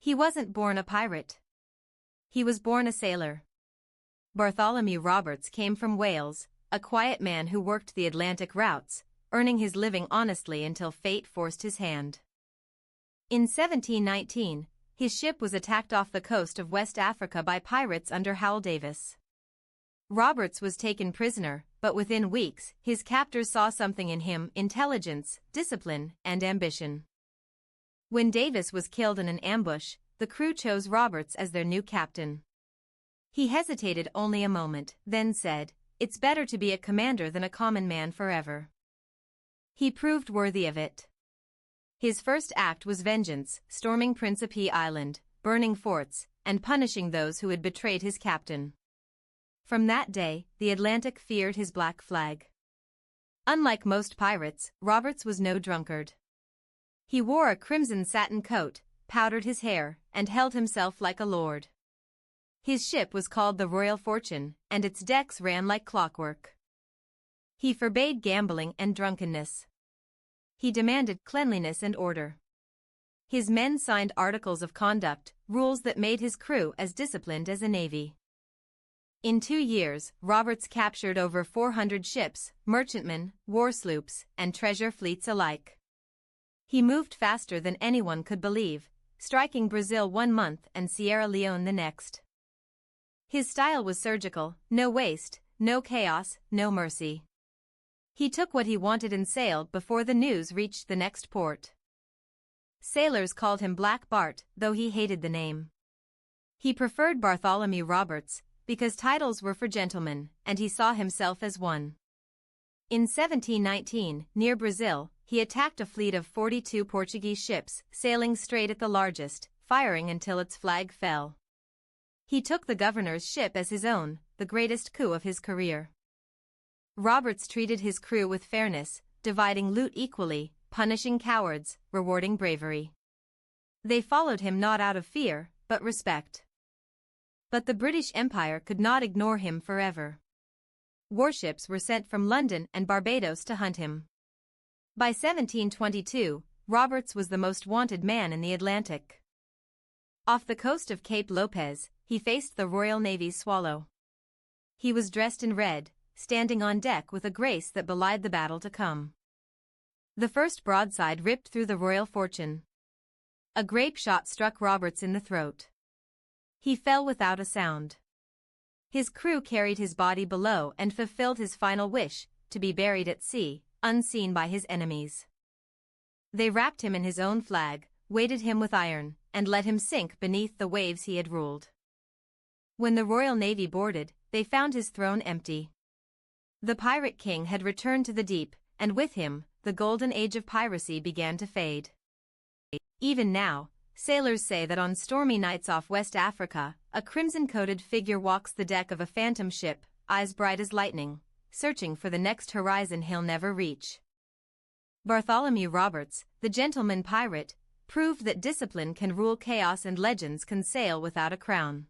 He wasn't born a pirate. He was born a sailor. Bartholomew Roberts came from Wales, a quiet man who worked the Atlantic routes, earning his living honestly until fate forced his hand. In 1719, his ship was attacked off the coast of West Africa by pirates under Howell Davis. Roberts was taken prisoner, but within weeks, his captors saw something in him: intelligence, discipline, and ambition. When Davis was killed in an ambush, the crew chose Roberts as their new captain. He hesitated only a moment, then said, "It's better to be a commander than a common man forever." He proved worthy of it. His first act was vengeance, storming Principe Island, burning forts, and punishing those who had betrayed his captain. From that day, the Atlantic feared his black flag. Unlike most pirates, Roberts was no drunkard. He wore a crimson satin coat, powdered his hair, and held himself like a lord. His ship was called the Royal Fortune, and its decks ran like clockwork. He forbade gambling and drunkenness. He demanded cleanliness and order. His men signed articles of conduct, rules that made his crew as disciplined as a navy. In 2 years, Roberts captured over 400 ships, merchantmen, war sloops, and treasure fleets alike. He moved faster than anyone could believe, striking Brazil 1 month and Sierra Leone the next. His style was surgical: no waste, no chaos, no mercy. He took what he wanted and sailed before the news reached the next port. Sailors called him Black Bart, though he hated the name. He preferred Bartholomew Roberts, because titles were for gentlemen, and he saw himself as one. In 1719, near Brazil, he attacked a fleet of 42 Portuguese ships, sailing straight at the largest, firing until its flag fell. He took the governor's ship as his own, the greatest coup of his career. Roberts treated his crew with fairness, dividing loot equally, punishing cowards, rewarding bravery. They followed him not out of fear, but respect. But the British Empire could not ignore him forever. Warships were sent from London and Barbados to hunt him. By 1722, Roberts was the most wanted man in the Atlantic. Off the coast of Cape Lopez, he faced the Royal Navy's Swallow. He was dressed in red, standing on deck with a grace that belied the battle to come. The first broadside ripped through the Royal Fortune. A grape shot struck Roberts in the throat. He fell without a sound. His crew carried his body below and fulfilled his final wish, to be buried at sea, unseen by his enemies. They wrapped him in his own flag, weighted him with iron, and let him sink beneath the waves he had ruled. When the Royal Navy boarded, they found his throne empty. The pirate king had returned to the deep, and with him, the golden age of piracy began to fade. Even now, sailors say that on stormy nights off West Africa, a crimson-coated figure walks the deck of a phantom ship, eyes bright as lightning, searching for the next horizon he'll never reach. Bartholomew Roberts, the gentleman pirate, proved that discipline can rule chaos and legends can sail without a crown.